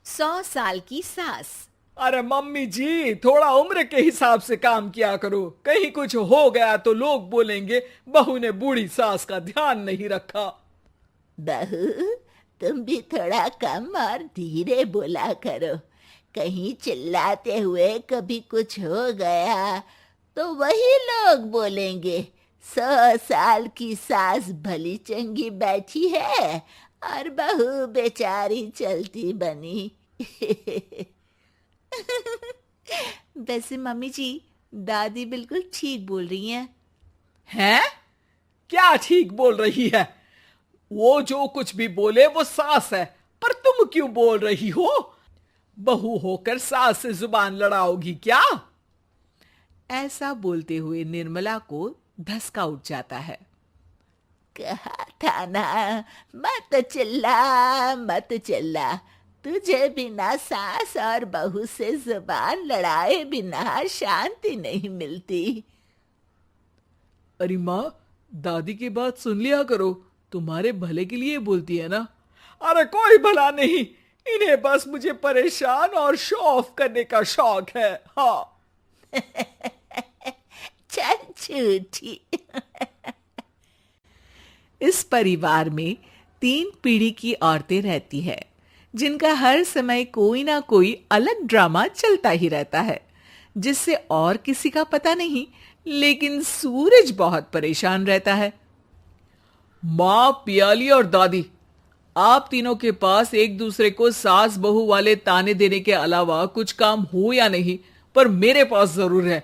100 साल की सास। अरे मम्मी जी, थोड़ा उम्र के हिसाब से काम किया करो। कहीं कुछ हो गया तो लोग बोलेंगे बहू ने बूढ़ी सास का ध्यान नहीं रखा। बहू, तुम भी थोड़ा कम और धीरे बोला करो। कहीं चिल्लाते हुए कभी कुछ हो गया तो वही लोग बोलेंगे 100 साल की सास भली चंगी बैठी है और बहू बेचारी चलती बनी। वैसे मम्मी जी, दादी बिल्कुल ठीक बोल रही हैं। हैं? क्या ठीक बोल रही है? वो जो कुछ भी बोले वो सास है, पर तुम क्यों बोल रही हो? बहू होकर सास से जुबान लड़ाओगी क्या? ऐसा बोलते हुए निर्मला को धसका उठ जाता है। कहा था ना, मत चिल्ला मत चिल्ला। तुझे बिना सास और बहू से जुबान लड़ाए बिना शांति नहीं मिलती। अरे माँ, दादी की बात सुन लिया करो, तुम्हारे भले के लिए बोलती है ना। अरे कोई भला नहीं, इन्हें बस मुझे परेशान और शो ऑफ करने का शौक है। हाँ। चल झूठी। इस परिवार में 3 पीढ़ी की औरतें रहती है, जिनका हर समय कोई ना कोई अलग ड्रामा चलता ही रहता है, जिससे और किसी का पता नहीं, लेकिन सूरज बहुत परेशान रहता है। माँ, पियाली और दादी, आप तीनों के पास एक दूसरे को सास बहू वाले ताने देने के अलावा कुछ काम हो या नहीं, पर मेरे पास जरूर है।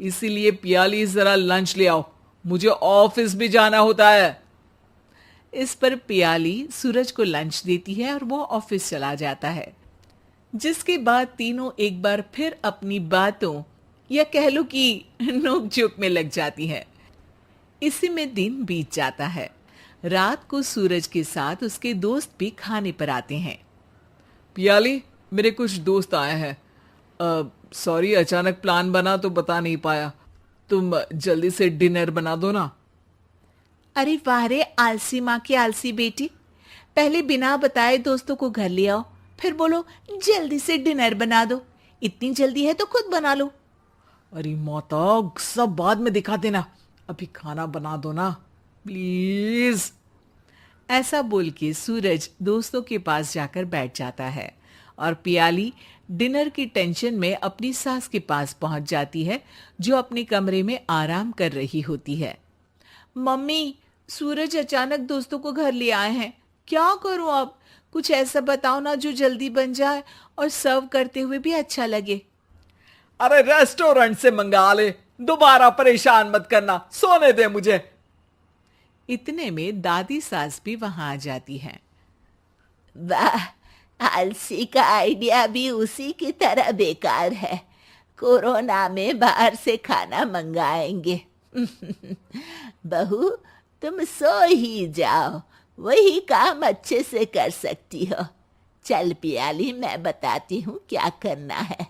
इसीलिए पियाली, जरा लंच ले आओ, मुझे ऑफिस भी जाना होता है। इस पर पियाली सूरज को लंच देती है और वो ऑफिस चला जाता है, जिसके बाद तीनों एक बार फिर अपनी बातों या कह लो कि नोक-झोंक में लग जाती हैं। इसी में दिन बीत जाता है। रात को सूरज के साथ उसके दोस्त भी खाने पर आते हैं। पियाली, मेरे कुछ दोस्त आए हैं। सॉरी, अचानक प्लान बना तो बता नहीं पाया। तुम जल्दी से डिनर बना दो ना। अरे वाह रे आलसी माँ की आलसी बेटी, पहले बिना बताए दोस्तों को घर ले आओ, फिर बोलो जल्दी से डिनर बना दो। इतनी जल्दी है तो खुद बना लो। अरे माता, सब बाद में दिखा देना, अभी खाना बना दो ना प्लीज। ऐसा बोल के सूरज दोस्तों के पास जाकर बैठ जाता है और पियाली डिनर की टेंशन में अपनी सास के पास पहुंच जाती है, जो अपने कमरे में आराम कर रही होती है। मम्मी, सूरज अचानक दोस्तों को घर ले आए हैं, क्या करूं अब? कुछ ऐसा बताओ ना जो जल्दी बन जाए और सर्व करते हुए भी अच्छा लगे। अरे रेस्टोरेंट से मंगा ले, दोबारा परेशान मत करना, सोने दे मुझे। इतने में दादी सास भी वहां आ जाती है। वाह, आलसी का आइडिया भी उसी की तरह बेकार है। कोरोना में बाहर से खाना मंगाएंगे। बहू, तुम सो ही जाओ, वही काम अच्छे से कर सकती हो। चल पियाली, मैं बताती हूँ क्या करना है।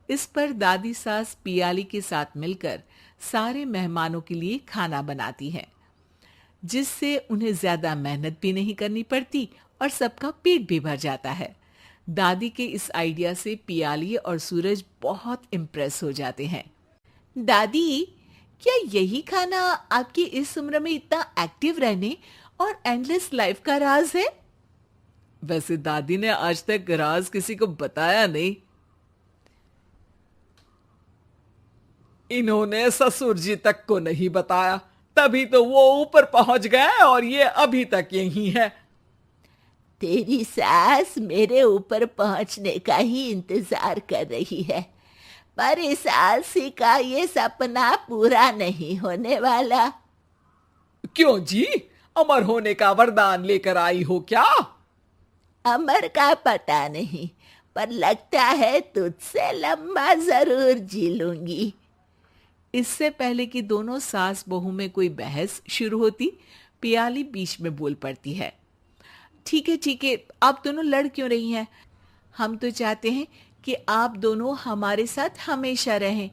इस पर दादी सास पियाली के साथ मिलकर सारे मेहमानों के लिए खाना बनाती है, जिससे उन्हें ज्यादा मेहनत भी नहीं करनी पड़ती और सबका पेट भी भर जाता है। दादी के इस आइडिया से पियाली और सूरज बहुत इम्प्रेस हो जाते हैं। दादी, क्या यही खाना आपकी इस उम्र में इतना एक्टिव रहने और एंडलेस लाइफ का राज है? वैसे दादी ने आज तक राज किसी को बताया नहीं। इन्होंने ससुर जी तक को नहीं बताया, तभी तो वो ऊपर पहुंच गए और ये अभी तक यही है। तेरी सास मेरे ऊपर पहुंचने का ही इंतजार कर रही है, पर इस आलसी का ये सपना पूरा नहीं होने वाला। क्यों जी, अमर होने का वरदान लेकर आई हो क्या? अमर का पता नहीं, पर लगता है तुझसे लंबा जरूर जी लूंगी। इससे पहले कि दोनों सास बहू में कोई बहस शुरू होती, पियाली बीच में बोल पड़ती है। ठीक है, आप दोनों लड़ क्यों रही हैं? हम तो चाहते हैं कि आप दोनों हमारे साथ हमेशा रहें।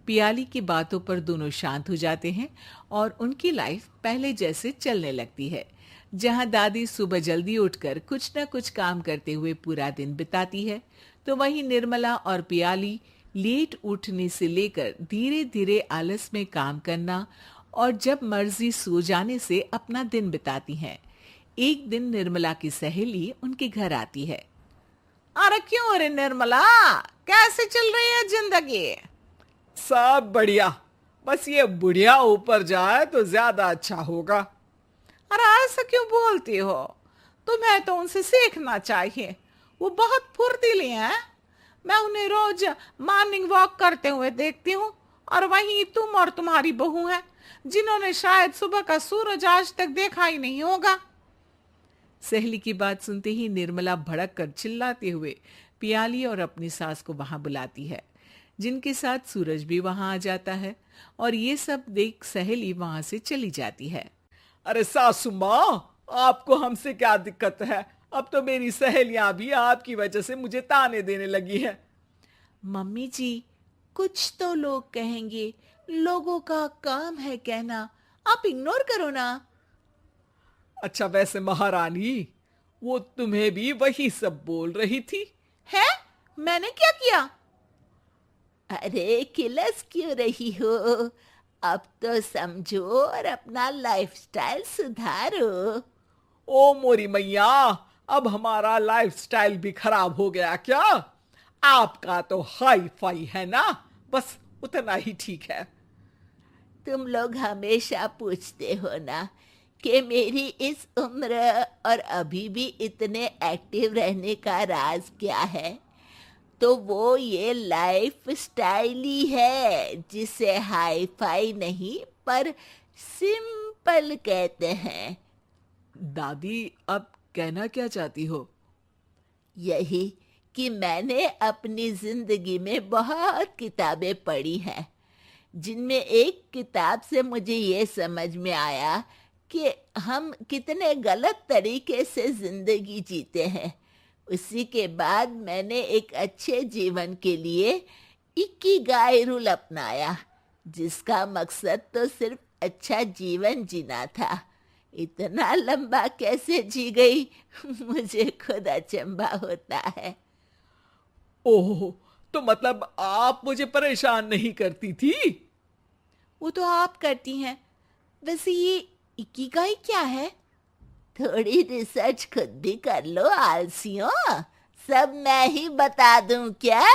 पियाली की बातों पर दोनों शांत हो जाते हैं और उनकी लाइफ पहले जैसे चलने लगती है, जहां दादी सुबह जल्दी उठकर कुछ न कुछ काम करते हुए पूरा दिन बिताती है, तो वहीं निर्मला और पियाली लेट उठने से लेकर धीरे धीरे आलस में काम करना और जब मर्जी सो जाने से अपना दिन बिताती हैं। एक दिन निर्मला की सहेली उनके घर आती है। अरे क्यों रे निर्मला, कैसे चल रही है जिंदगी? सब बढ़िया, बस ये बुढ़िया ऊपर जाए तो ज्यादा अच्छा होगा। अरे ऐसा क्यों बोलती हो? तुम्हें तो उनसे सीखना चाहिए, वो बहुत फुर्तीली हैं। मैं उन्हें रोज मॉर्निंग वॉक करते हुए देखती हूँ, और वहीं तुम और तुम्हारी बहू हैं जिन्होंने शायद सुबह का सूरज आज तक देखा ही नहीं होगा। सहेली की बात सुनते ही निर्मला भड़क कर चिल्लाते हुए पियाली और अपनी सास को वहां बुलाती है, जिनके साथ सूरज भी वहां आ जाता है और ये सब देख सहेली वहां से चली जाती है। अरे सासू माँ, आपको हमसे क्या दिक्कत है? अब तो मेरी सहेलियां भी आपकी वजह से मुझे ताने देने लगी है। मम्मी जी, कुछ तो लोग कहेंगे, लोगों का काम है कहना, आप इग्नोर करो ना। अच्छा वैसे महारानी, वो तुम्हें भी वही सब बोल रही थी? है? मैंने क्या किया? अरे किलस क्यों रही हो? अब तो समझो और अपना लाइफस्टाइल सुधारो। ओ मोरी मैया, अब हमारा लाइफस्टाइल भी खराब हो गया क्या? आपका तो हाई फाई है ना, बस उतना ही ठीक है। तुम लोग हमेशा पूछते हो ना कि मेरी इस उम्र और अभी भी इतने एक्टिव रहने का राज क्या है, तो वो ये लाइफ स्टाइल ही है जिसे हाई फाई नहीं पर सिंपल कहते हैं। दादी, अब कहना क्या चाहती हो? यही कि मैंने अपनी जिंदगी में बहुत किताबें पढ़ी हैं, जिनमें एक किताब से मुझे ये समझ में आया कि हम कितने गलत तरीके से जिंदगी जीते हैं। उसी के बाद मैंने एक अच्छे जीवन के लिए इकिगाई रूल अपनाया, जिसका मकसद तो सिर्फ अच्छा जीवन जीना था। इतना लंबा कैसे जी गई मुझे खुद अचंभा होता है। ओह, तो मतलब आप मुझे परेशान नहीं करती थी? वो तो आप करती हैं। वैसे ये इकिगाई क्या है? थोड़ी रिसर्च खुद भी कर लो आलसियों, सब मैं ही बता दूं क्या?